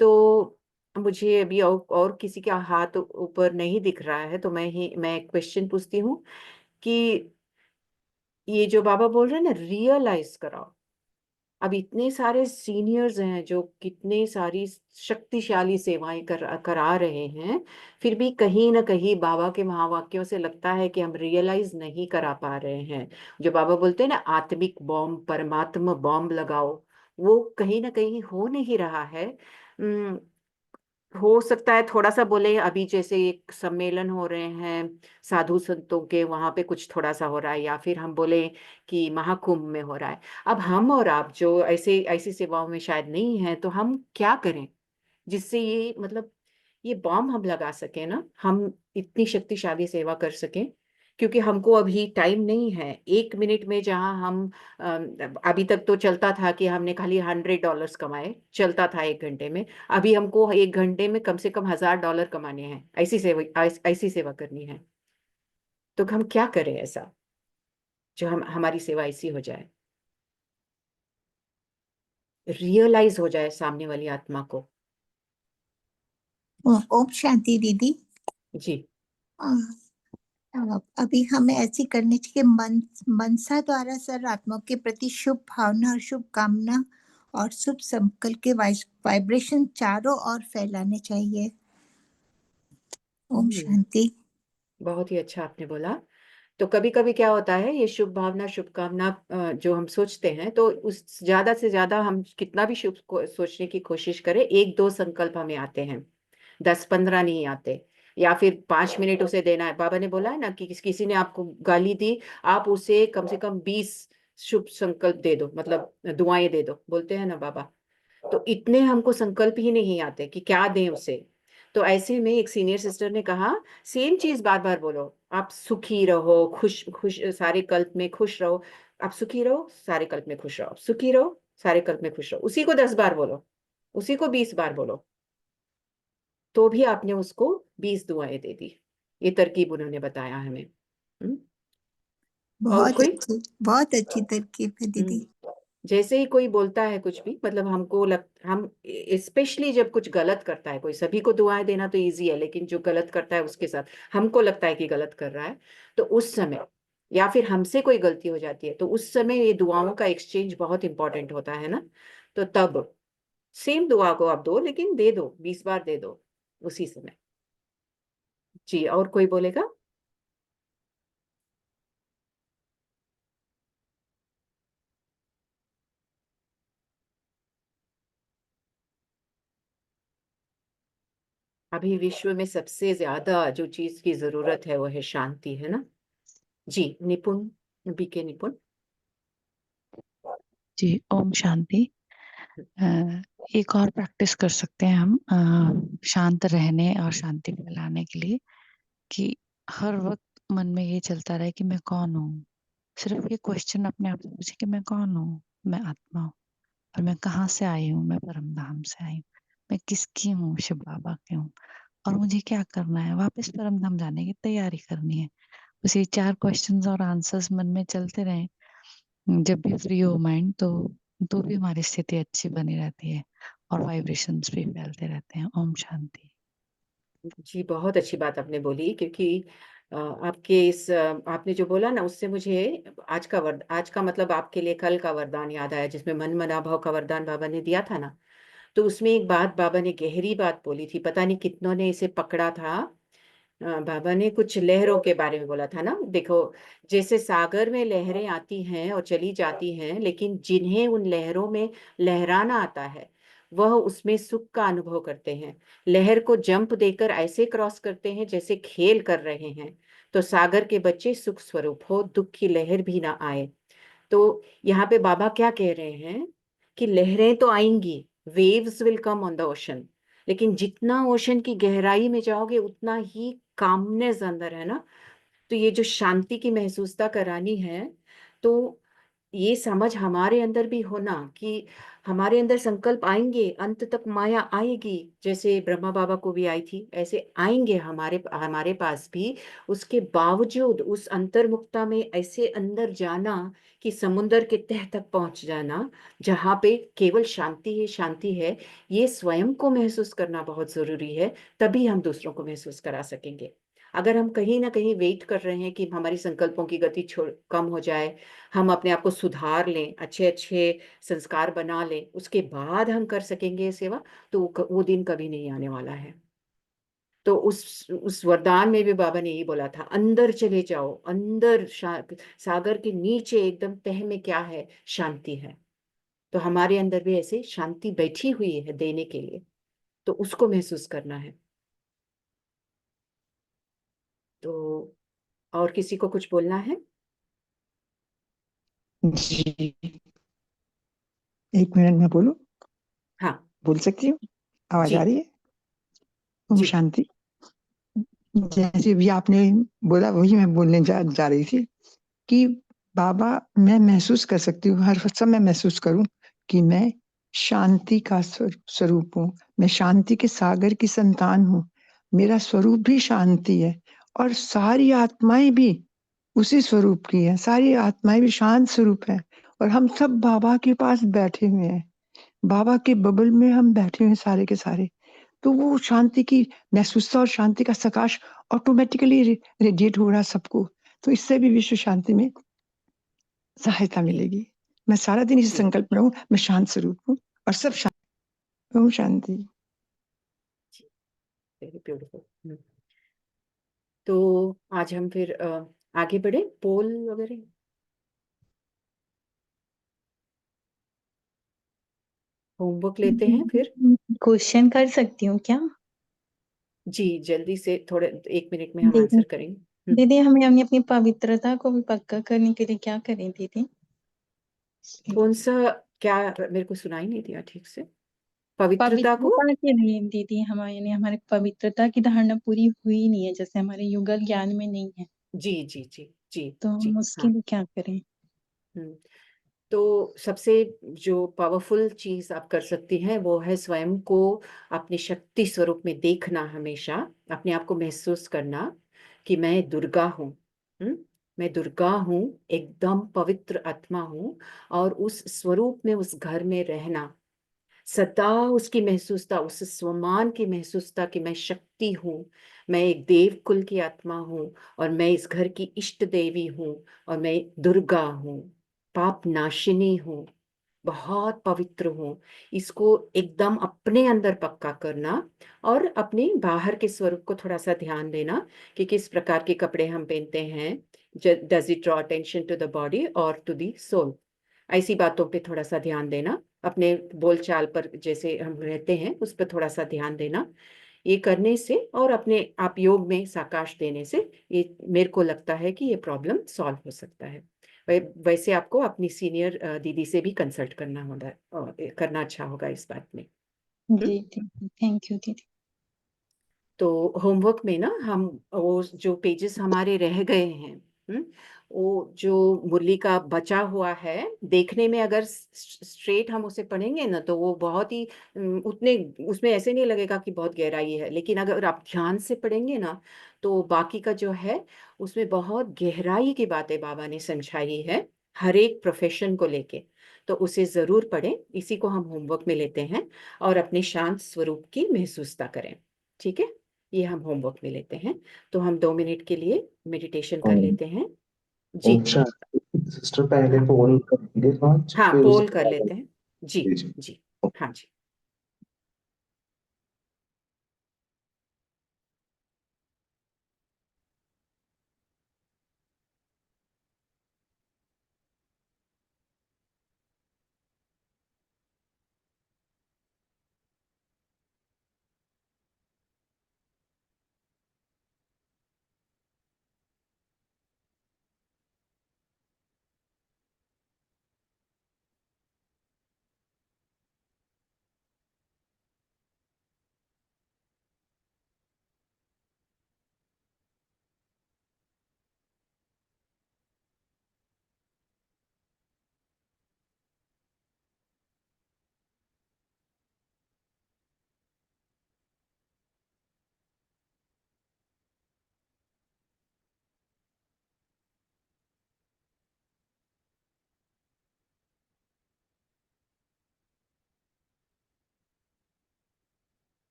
S2: तो मुझे अभी और किसी का हाथ ऊपर नहीं दिख रहा है, तो मैं एक क्वेश्चन पूछती हूँ कि ये जो बाबा बोल रहे हैं ना, रियलाइज कराओ। अब इतने सारे सीनियर्स हैं जो कितने सारी शक्तिशाली सेवाएं करा रहे हैं, फिर भी कहीं ना कहीं बाबा के महावाक्यों से लगता है कि हम रियलाइज नहीं करा पा रहे हैं। जो बाबा बोलते हैं ना, आत्मिक बॉम्ब, परमात्मा बॉम्ब लगाओ, वो कहीं ना कहीं हो नहीं रहा है। हो सकता है थोड़ा सा बोले, अभी जैसे एक सम्मेलन हो रहे हैं साधु संतों के, वहां पे कुछ थोड़ा सा हो रहा है, या फिर हम बोले कि महाकुंभ में हो रहा है। अब हम और आप जो ऐसे ऐसी सेवाओं में शायद नहीं है, तो हम क्या करें जिससे ये मतलब ये बॉम्ब हम लगा सकें ना, हम इतनी शक्तिशाली सेवा कर सकें। क्योंकि हमको अभी टाइम नहीं है 1 मिनट में, जहां हम अभी तक तो चलता था कि हमने खाली $100 कमाए, चलता था 1 घंटे में। अभी हमको 1 घंटे में कम से कम $1000 कमाने हैं, ऐसी सेवा करनी है। तो हम क्या करें ऐसा जो हम हमारी सेवा ऐसी हो जाए, रियलाइज हो जाए सामने वाली आत्मा को।
S8: ओम शांति दीदी।
S2: जी
S8: अभी हमें ऐसी करनी चाहिए मनसा द्वारा सर आत्मा के प्रति शुभ भावना और शुभ कामना और शुभ संकल्प के वाइब्रेशन चारों ओर फैलाने चाहिए। ओम शांति।
S2: बहुत ही अच्छा आपने बोला। तो कभी कभी क्या होता है, ये शुभ भावना शुभकामना जो हम सोचते हैं, तो उस ज्यादा से ज्यादा हम कितना भी सोचने की कोशिश करें, 1-2 संकल्प हमें आते हैं, 10-15 नहीं आते। या फिर 5 मिनट उसे देना है। बाबा ने बोला है ना कि किसी ने आपको गाली दी, आप उसे कम से कम 20 शुभ संकल्प दे दो, मतलब दुआएं दे दो, बोलते हैं ना बाबा। तो इतने हमको संकल्प ही नहीं आते कि क्या दें उसे। तो ऐसे में एक सीनियर सिस्टर ने कहा, सेम चीज बार बार बोलो, आप सुखी रहो, खुश खुश सारे कल्प में खुश रहो, आप सुखी रहो सारे कल्प में खुश रहो, सुखी रहो सारे कल्प में खुश रहो। उसी को 10 बार बोलो, उसी को 20 बार बोलो, तो भी आपने उसको 20 दुआएं दे दी। ये तरकीब उन्होंने बताया हमें। और कोई
S8: बहुत अच्छी तरकीब है दीदी।
S2: जैसे ही कोई बोलता है कुछ भी, मतलब हम स्पेशली जब कुछ गलत करता है कोई, सभी को दुआएं देना तो इजी है, लेकिन जो गलत करता है उसके साथ हमको लगता है कि गलत कर रहा है, तो उस समय, या फिर हमसे कोई गलती हो जाती है, तो उस समय ये दुआओं का एक्सचेंज बहुत इंपॉर्टेंट होता है ना। तो तब सेम दुआ को आप दो, लेकिन दे दो, 20 बार दे दो उसी समय। जी, और कोई बोलेगा? अभी विश्व में सबसे ज्यादा जो चीज की जरूरत है वो है शांति, है ना? जी, निपुण, बीके निपुण।
S9: जी, ओम शांति। एक और प्रैक्टिस कर सकते हैं हम शांत रहने और शांति फैलाने के लिए, कि हर वक्त मन में ये चलता रहे कि मैं कौन हूँ। सिर्फ ये क्वेश्चन अपने आप से पूछे कि मैं कौन हूँ। मैं आत्मा हूँ और मैं कहाँ से आई हूँ। मैं परम धाम से आई हूँ। मैं किसकी हूँ? शिव बाबा की हूँ। और मुझे क्या करना है? वापस परम धाम जाने की तैयारी करनी है। बस ये 4 क्वेश्चंस और आंसर्स मन में चलते रहे जब भी फ्री हो माइंड, तो भी हमारी स्थिति अच्छी बनी रहती है और वाइब्रेशंस भी फैलते रहते हैं। ओम शांति।
S2: जी, बहुत अच्छी बात आपने बोली, क्योंकि आपके इस आपने जो बोला ना, उससे मुझे आज का मतलब आपके लिए कल का वरदान याद आया, जिसमें मन मना भाव का वरदान बाबा ने दिया था ना। तो उसमें एक बात बाबा ने गहरी बात बोली थी, पता नहीं कितनों ने इसे पकड़ा था। बाबा ने कुछ लहरों के बारे में बोला था ना। देखो, जैसे सागर में लहरें आती हैं और चली जाती हैं, लेकिन जिन्हें उन लहरों में लहराना आता है, वह उसमें सुख का अनुभव करते हैं। लहर को जंप देकर ऐसे क्रॉस करते हैं जैसे खेल कर रहे हैं। तो सागर के बच्चे सुख स्वरूप हो, दुख की लहर भी ना आए। तो यहाँ पे बाबा क्या कह रहे हैं कि लहरें तो आएंगी, waves will come on the ocean, लेकिन जितना ओशन की गहराई में जाओगे उतना ही कामनेस अंदर है ना। तो ये जो शांति की महसूसता करानी है, तो ये समझ हमारे अंदर भी होना कि हमारे अंदर संकल्प आएंगे, अंत तक माया आएगी, जैसे ब्रह्मा बाबा को भी आई थी, ऐसे आएंगे हमारे हमारे पास भी। उसके बावजूद उस अंतर्मुखता में ऐसे अंदर जाना कि समुंदर के तह तक पहुंच जाना, जहाँ पे केवल शांति है, ये स्वयं को महसूस करना बहुत जरूरी है। तभी हम दूसरों को महसूस करा सकेंगे। अगर हम कहीं ना कहीं वेट कर रहे हैं कि हमारी संकल्पों की गति कम हो जाए, हम अपने आप को सुधार लें, अच्छे अच्छे संस्कार बना लें, उसके बाद हम कर सकेंगे ये सेवा, तो वो दिन कभी नहीं आने वाला है। तो उस वरदान में भी बाबा ने यही बोला था, अंदर चले जाओ, अंदर सागर के नीचे एकदम तह में क्या है? शांति है। तो हमारे अंदर भी ऐसे शांति बैठी हुई है देने के लिए, तो उसको महसूस करना है। तो और किसी को कुछ बोलना है?
S10: जी, 1 मिनट में बोलूं?
S2: हाँ
S10: बोल सकती हूँ? आवाज
S2: जी
S10: आ रही है? ओम
S2: जी
S10: शांति। जैसे भी आपने बोला वही मैं बोलने जा रही थी कि बाबा, मैं महसूस कर सकती हूँ, हर समय महसूस करूं कि मैं शांति का स्वरूप हूँ। मैं शांति के सागर की संतान हूँ। मेरा स्वरूप भी शांति है और सारी आत्माएं भी उसी स्वरूप की है। सारी आत्माएं भी शांत स्वरूप है और हम सब बाबा के पास बैठे हुए हैं। बाबा के बबल में हम बैठे हुए हैं सारे के सारे। तो वो शांति की महसूसता और शांति का प्रकाश ऑटोमेटिकली रेडिएट हो रहा है सबको। तो इससे भी विश्व शांति में सहायता मिलेगी। मैं सारा दिन इस
S2: जी
S10: संकल्प में रहूं, मैं शांत स्वरूप हूँ और सब शांत। ओम शांति।
S2: Very beautiful. तो आज हम फिर आगे बढ़े, पोल वगैरह होमवर्क लेते हैं फिर।
S11: क्वेश्चन कर सकती हूँ क्या?
S2: जी, जल्दी से थोड़े 1 मिनट में हम
S11: दीदी
S2: आंसर करेंगे।
S11: दीदी हमें अपनी अपनी पवित्रता को भी पक्का करने के लिए क्या करें दीदी?
S2: कौन सा, क्या मेरे को सुनाई नहीं दिया ठीक से। पवित्रता को,
S11: पवित्रता के लिए दीदी हमारे यानी हमारी पवित्रता की धारणा पूरी हुई नहीं है, जैसे हमारे युगल ज्ञान में नहीं है,
S2: जी जी जी जी
S11: तो
S2: जी,
S11: हम उसके
S2: हाँ।
S11: लिए क्या करें?
S2: हम्म, तो सबसे जो पावरफुल चीज आप कर सकती हैं वो है स्वयं को अपनी शक्ति स्वरूप में देखना, हमेशा अपने आप को महसूस करना कि मैं दुर्गा हूँ। हम्म, मैं दुर्गा हूँ, एकदम पवित्र आत्मा हूँ, और उस स्वरूप में, उस घर में रहना, सदा उसकी महसूसता, उस स्वमान की महसूसता कि मैं शक्ति हूँ, मैं एक देव कुल की आत्मा हूँ, और मैं इस घर की इष्ट देवी हूँ, और मैं दुर्गा हूँ, पाप नाशिनी हूँ, बहुत पवित्र हूँ। इसको एकदम अपने अंदर पक्का करना, और अपने बाहर के स्वरूप को थोड़ा सा ध्यान देना कि किस प्रकार के कपड़े हम पहनते हैं, does it draw attention to the body और टू द सोल। ऐसी बातों पे थोड़ा सा ध्यान देना, अपने बोलचाल पर जैसे हम रहते हैं उस पर थोड़ा सा ध्यान देना। ये करने से और अपने आप योग में साकाश देने से ये मेरे को लगता है कि ये प्रॉब्लम सॉल्व हो सकता है। वैसे आपको अपनी सीनियर दीदी से भी कंसल्ट करना होगा, करना अच्छा होगा इस बात में।
S11: जी दीदी, थैंक यू दीदी।
S2: तो होमवर्क में ना हम वो जो पेजेस हमारे रह गए हैं, वो जो मुरली का बचा हुआ है, देखने में अगर स्ट्रेट हम उसे पढ़ेंगे ना तो वो बहुत ही उतने उसमें ऐसे नहीं लगेगा कि बहुत गहराई है, लेकिन अगर आप ध्यान से पढ़ेंगे ना तो बाकी का जो है उसमें बहुत गहराई की बातें बाबा ने समझाई है, हर एक प्रोफेशन को लेके। तो उसे जरूर पढ़ें, इसी को हम होमवर्क में लेते हैं, और अपने शांत स्वरूप की महसूसता करें। ठीक है, ये हम होमवर्क में लेते हैं। तो हम 2 मिनट के लिए मेडिटेशन कर
S1: ओम
S2: लेते हैं। जी
S1: ओम शांति। सिस्टर पहले
S2: हाँ
S1: फोन करेंगे पाँच,
S2: हाँ,
S1: फिर
S2: पोल
S1: उसके
S2: कर
S1: बाद
S2: लेते हैं। जी
S1: जी जी।
S2: जी, हाँ जी।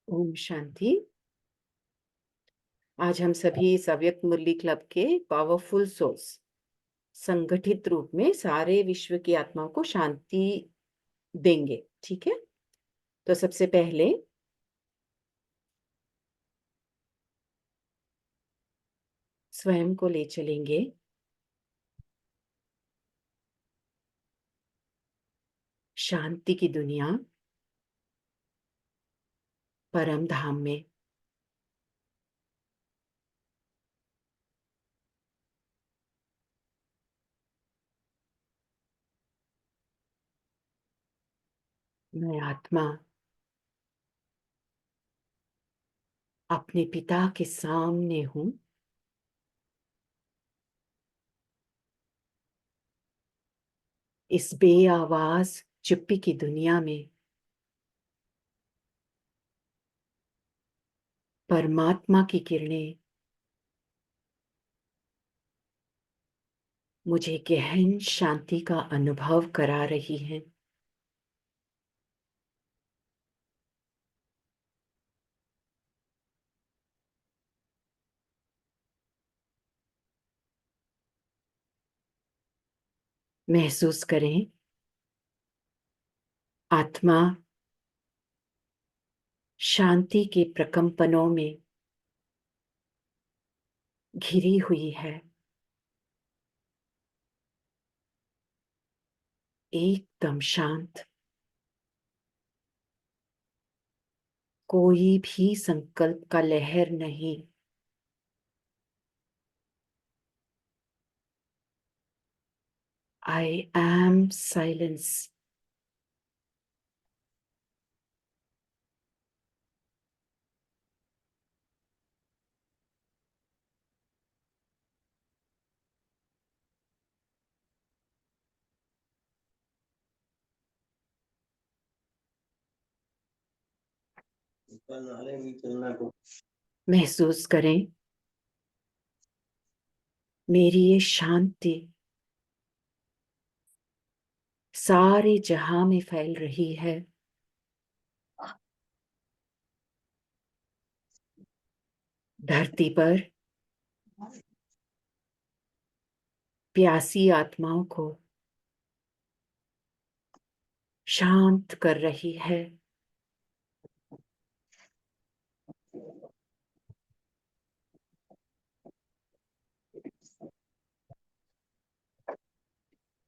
S2: ओम शांति। आज हम सभी इस अव्यक्त मुरली क्लब के पावरफुल सोल्स संगठित रूप में सारे विश्व की आत्माओं को शांति देंगे। ठीक है, तो सबसे पहले स्वयं को ले चलेंगे शांति की दुनिया, परम धाम में। मैं आत्मा अपने पिता के सामने हूँ, इस बेआवाज चुप्पी की दुनिया में परमात्मा की किरणें मुझे गहन शांति का अनुभव करा रही हैं। महसूस करें, आत्मा शांति के प्रकंपनों में घिरी हुई है। एकदम शांत, कोई भी संकल्प का लहर नहीं। I am silence. महसूस करें मेरी ये शांति सारे जहां में फैल रही है। धरती पर प्यासी आत्माओं को शांत कर रही है।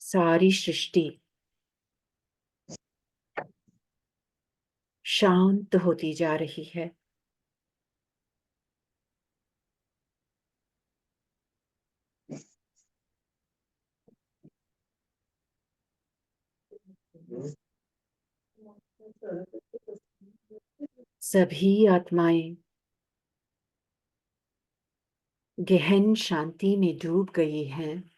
S2: सारी सृष्टि शांत होती जा रही है। सभी आत्माएं गहन शांति में डूब गई हैं।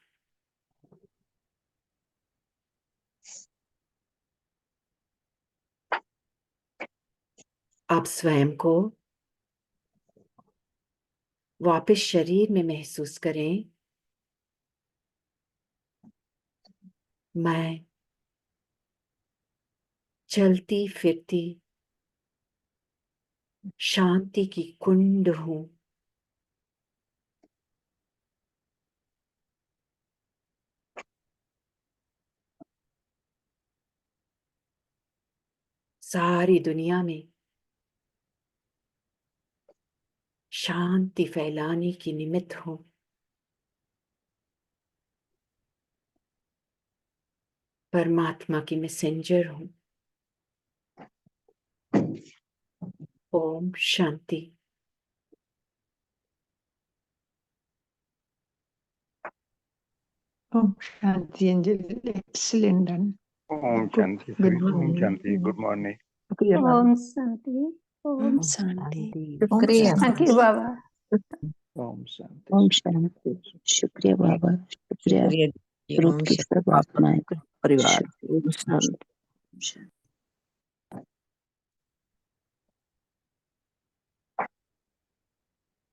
S2: आप स्वयं को वापस शरीर में महसूस करें। मैं चलती फिरती शांति की कुंड हूं। सारी दुनिया में शांति फैलाने की निमित्त हूं। परमात्मा की मैसेंजर हूं। Om Shanti.
S10: Om Shanti angel, excellent done.
S12: Om Shanti Shri, Om Shanti, good morning.
S10: शुक्रिया बाबा।
S3: ओम शांति। ओम
S7: शांति।
S3: ओम
S4: शुक्रिया
S3: थैंक यू बाबा।
S12: ओम शांति।
S4: ओम शांति। शुक्रिया बाबा, शुक्रिया
S5: शुक्रिया जी,
S4: ग्रुप
S5: ओम
S4: की सब आत्माएं का
S10: परिवार
S4: शुक्रिया। ओम शांति।